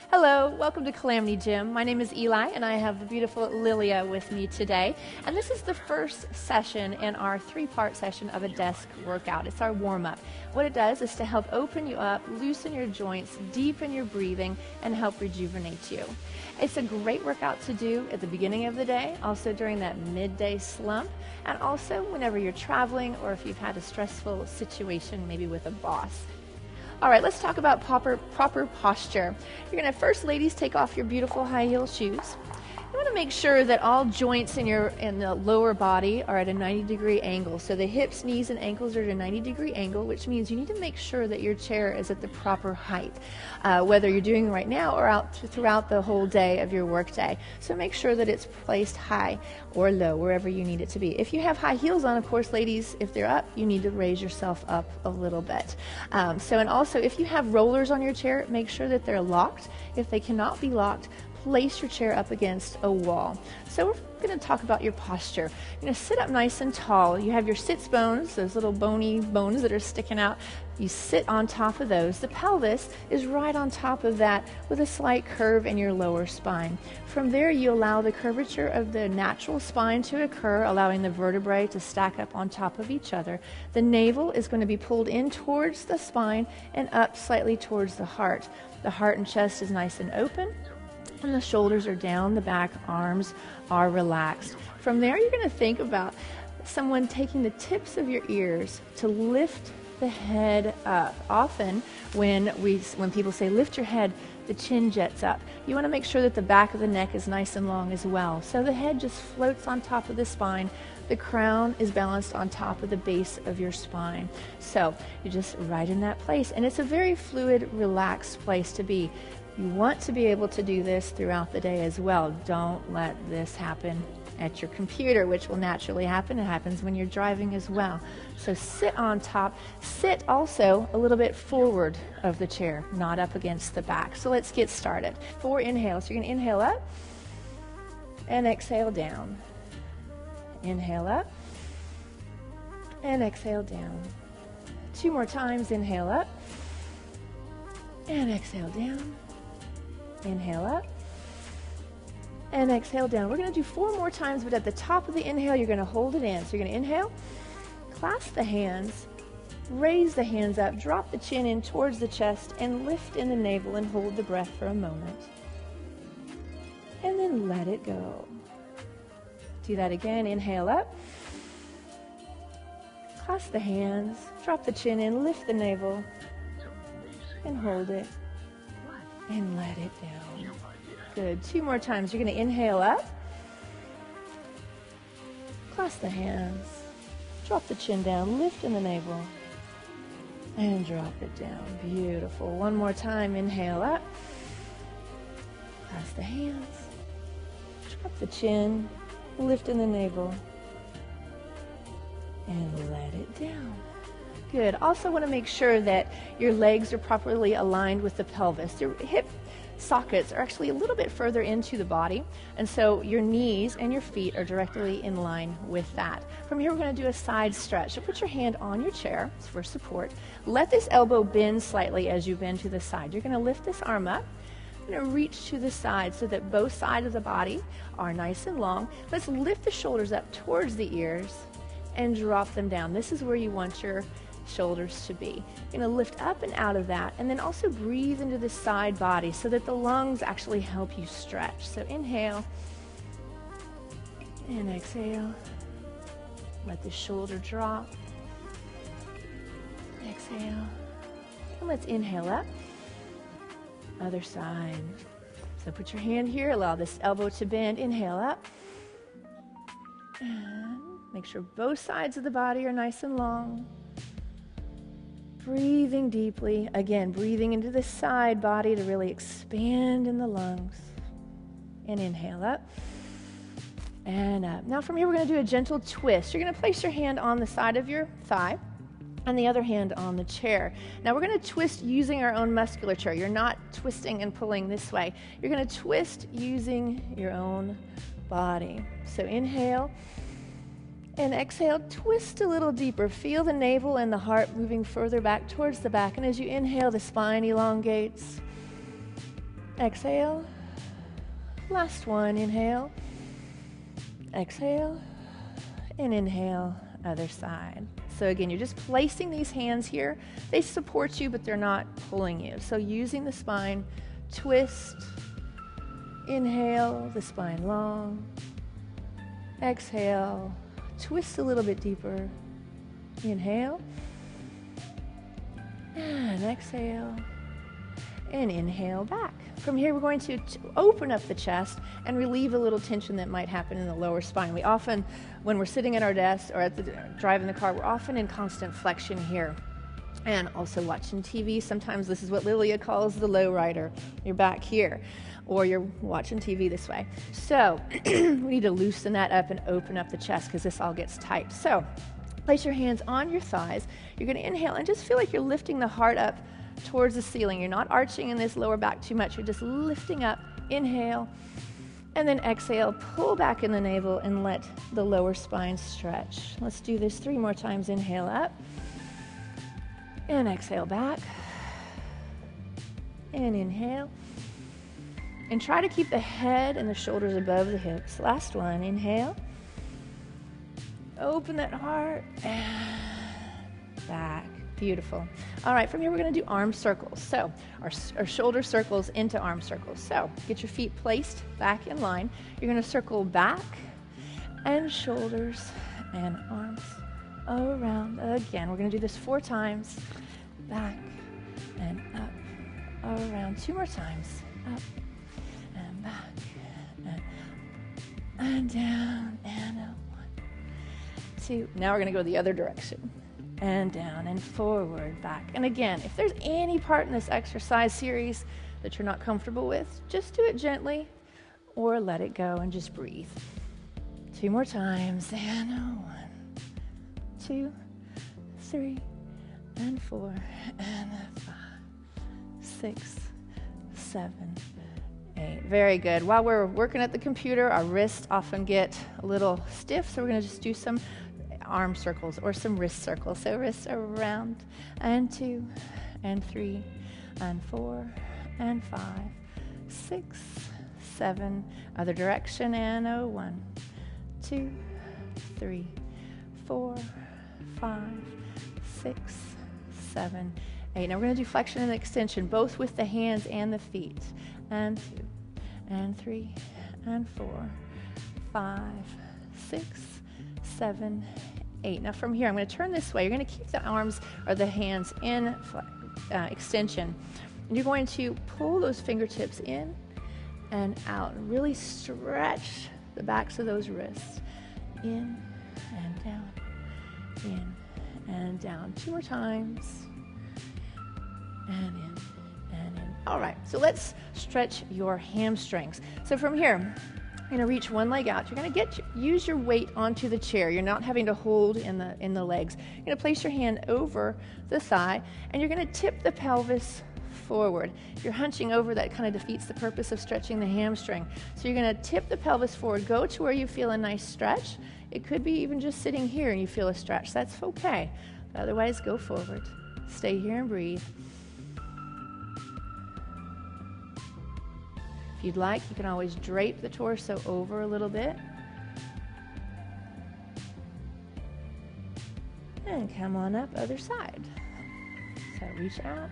Hello, welcome to Calamity Gym. My name is Eli and I have the beautiful Lilia with me today. And this is the first session in our three-part session of a desk workout. It's our warm-up. What it does is to help open you up, loosen your joints, deepen your breathing, and help rejuvenate you. It's a great workout to do at the beginning of the day, also during that midday slump, and also whenever you're traveling or if you've had a stressful situation, maybe with a boss. All right, let's talk about proper posture. You're going to first, ladies, take off your beautiful high heel shoes. You want to make sure that all joints in the lower body are at a 90-degree angle. So the hips, knees, and ankles are at a 90-degree angle, which means you need to make sure that your chair is at the proper height, whether you're doing it right now or throughout the whole day of your work day. So make sure that it's placed high or low, wherever you need it to be. If you have high heels on, of course, ladies, if they're up, you need to raise yourself up a little bit. And also, if you have rollers on your chair, make sure that they're locked. If they cannot be locked, place your chair up against a wall. So we're going to talk about your posture. You're going to sit up nice and tall. You have your sits bones, those little bony bones that are sticking out. You sit on top of those. The pelvis is right on top of that with a slight curve in your lower spine. From there, you allow the curvature of the natural spine to occur, allowing the vertebrae to stack up on top of each other. The navel is going to be pulled in towards the spine and up slightly towards the heart. The heart and chest is nice and open, and the shoulders are down, the back arms are relaxed. From there, you're going to think about someone taking the tips of your ears to lift the head up. Often, when people say lift your head, the chin jets up. You want to make sure that the back of the neck is nice and long as well. So the head just floats on top of the spine. The crown is balanced on top of the base of your spine. So you're just right in that place. And it's a very fluid, relaxed place to be. You want to be able to do this throughout the day as well. Don't let this happen at your computer, which will naturally happen. It happens when you're driving as well. So sit on top. Sit also a little bit forward of the chair, not up against the back. So let's get started. 4 inhales. You're going to inhale up and exhale down. Inhale up and exhale down. 2 more times. Inhale up and exhale down. Inhale up and exhale down. We're going to do 4 more times, but at the top of the inhale, you're going to hold it in. So you're going to inhale, clasp the hands, raise the hands up, drop the chin in towards the chest, and lift in the navel and hold the breath for a moment. And then let it go. Do that again. Inhale up, clasp the hands, drop the chin in, lift the navel, and hold it. And let it down. Good. 2 more times. You're going to inhale up. Clasp the hands. Drop the chin down. Lift in the navel. And drop it down. Beautiful. 1 more time. Inhale up. Clasp the hands. Drop the chin. Lift in the navel. And let it down. Good. Also want to make sure that your legs are properly aligned with the pelvis. Your hip sockets are actually a little bit further into the body, and so your knees and your feet are directly in line with that. From here, we're going to do a side stretch. So put your hand on your chair for support. Let this elbow bend slightly as you bend to the side. You're going to lift this arm up. You're going to reach to the side so that both sides of the body are nice and long. Let's lift the shoulders up towards the ears and drop them down. This is where you want your shoulders to be. You're going to lift up and out of that, and then also breathe into the side body so that the lungs actually help you stretch. So inhale and exhale. Let the shoulder drop. Exhale. And let's inhale up. Other side. So put your hand here, allow this elbow to bend. Inhale up. And make sure both sides of the body are nice and long. Breathing deeply. Again, breathing into the side body to really expand in the lungs. And inhale up and up. Now from here, we're going to do a gentle twist. You're going to place your hand on the side of your thigh and the other hand on the chair. Now we're going to twist using our own musculature. You're not twisting and pulling this way. You're going to twist using your own body. So inhale and exhale, twist a little deeper. Feel the navel and the heart moving further back towards the back. And as you inhale, the spine elongates. Exhale. Last one, inhale. Exhale. And inhale, other side. So again, you're just placing these hands here. They support you, but they're not pulling you. So using the spine, twist. Inhale, the spine long. Exhale, twist a little bit deeper. Inhale. And exhale. And inhale back. From here, we're going to open up the chest and relieve a little tension that might happen in the lower spine. We often, when we're sitting at our desk or driving the car, we're often in constant flexion here. And also watching TV. Sometimes this is what Lilia calls the low rider. You're back here, or you're watching TV this way. So we need to loosen that up and open up the chest because this all gets tight. So place your hands on your thighs. You're going to inhale and just feel like you're lifting the heart up towards the ceiling. You're not arching in this lower back too much. You're just lifting up. Inhale. And then exhale. Pull back in the navel and let the lower spine stretch. Let's do this 3 more times. Inhale up. And exhale back. And inhale. And try to keep the head and the shoulders above the hips. Last one. Inhale. Open that heart. And back. Beautiful. All right, from here we're going to do arm circles. So our shoulder circles into arm circles. So get your feet placed back in line. You're going to circle back and shoulders and arms around. Again, we're going to do this 4 times. Back and up, around. 2 more times. Up and back and down and up. 1, 2. Now we're going to go the other direction. And down and forward, back. And again, if there's any part in this exercise series that you're not comfortable with, just do it gently or let it go and just breathe. 2 more times. And 1, 2, 3, and 4, and 5, 6, 7, 8. Very good. While we're working at the computer, our wrists often get a little stiff, so we're going to just do some arm circles or some wrist circles. So wrists around, and 2, and 3, and 4, and 5, 6, 7. Other direction, and 1, 2, 3, 4, 5, 6, 7, 8. Now we're going to do flexion and extension, both with the hands and the feet. And 2, and 3, and 4, 5, 6, 7, 8. Now from here, I'm going to turn this way. You're going to keep the arms or the hands in extension. And you're going to pull those fingertips in and out and really stretch the backs of those wrists. In and down, in and down. 2 more times. And in, and in. All right, so let's stretch your hamstrings. So from here, you're going to reach one leg out. You're going to use your weight onto the chair. You're not having to hold in the legs. You're going to place your hand over the thigh, and you're going to tip the pelvis forward. If you're hunching over, that kind of defeats the purpose of stretching the hamstring. So you're going to tip the pelvis forward. Go to where you feel a nice stretch. It could be even just sitting here and you feel a stretch. That's okay. But otherwise, go forward. Stay here and breathe. If you'd like, you can always drape the torso over a little bit. And come on up, other side. So reach out,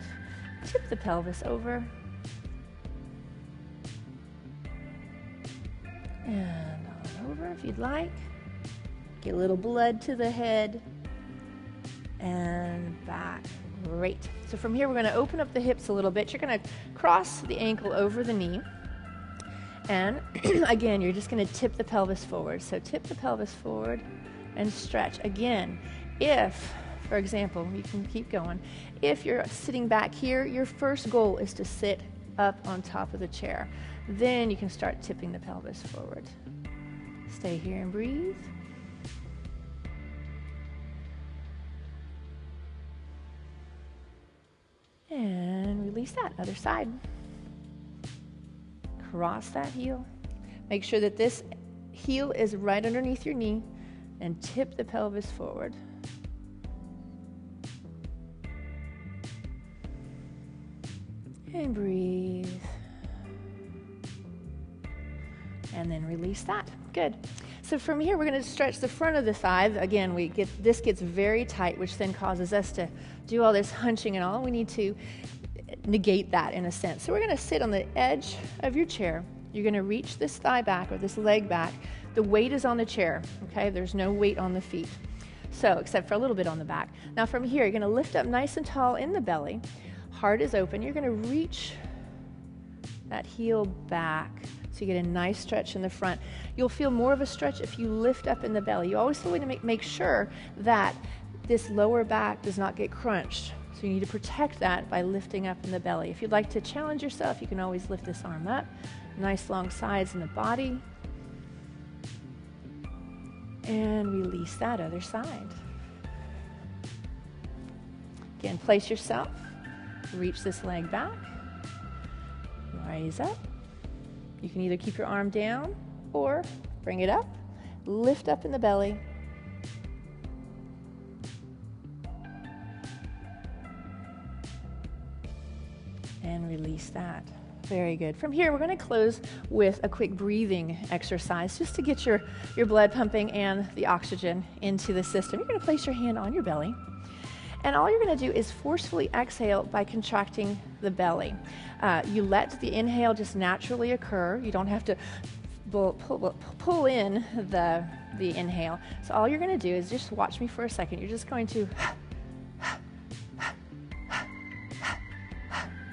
tip the pelvis over. And on over if you'd like. Get a little blood to the head. And back. Great. So from here, we're going to open up the hips a little bit. You're going to cross the ankle over the knee. And again, you're just going to tip the pelvis forward. So tip the pelvis forward and stretch. Again, if, for example, you can keep going. If you're sitting back here, your first goal is to sit up on top of the chair. Then you can start tipping the pelvis forward. Stay here and breathe. And release that. Other side. Cross that heel. Make sure that this heel is right underneath your knee and tip the pelvis forward. And breathe. and then release that. Good. So from here, we're going to stretch the front of the thigh. Again, this gets very tight, which then causes us to do all this hunching and all. We need to negate that in a sense. So we're going to sit on the edge of your chair. You're going to reach this thigh back or this leg back. The weight is on the chair, okay? There's no weight on the feet. So, except for a little bit on the back. Now from here, you're going to lift up nice and tall in the belly. Heart is open. You're going to reach that heel back so you get a nice stretch in the front. You'll feel more of a stretch if you lift up in the belly. You always want to make sure that this lower back does not get crunched. So you need to protect that by lifting up in the belly. If you'd like to challenge yourself, you can always lift this arm up. Nice long sides in the body. And release that other side. Again, place yourself. Reach this leg back. Raise up. You can either keep your arm down or bring it up. Lift up in the belly. And release that. Very good. From here, we're going to close with a quick breathing exercise just to get your blood pumping and the oxygen into the system. You're going to place your hand on your belly. And all you're going to do is forcefully exhale by contracting the belly. You let the inhale just naturally occur. You don't have to pull in the inhale. So all you're going to do is just watch me for a second. You're just going to...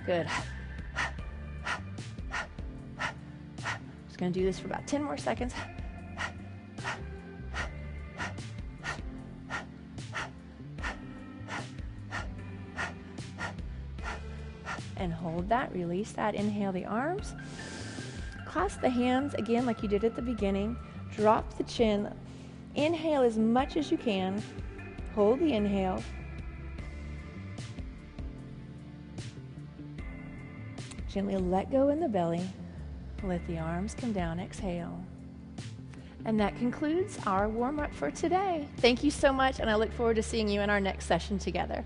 Good. Just going to do this for about 10 more seconds. And hold that, release that, inhale the arms. Clasp the hands again like you did at the beginning. Drop the chin. Inhale as much as you can. Hold the inhale. Gently let go in the belly. Let the arms come down, exhale. And that concludes our warm-up for today. Thank you so much, and I look forward to seeing you in our next session together.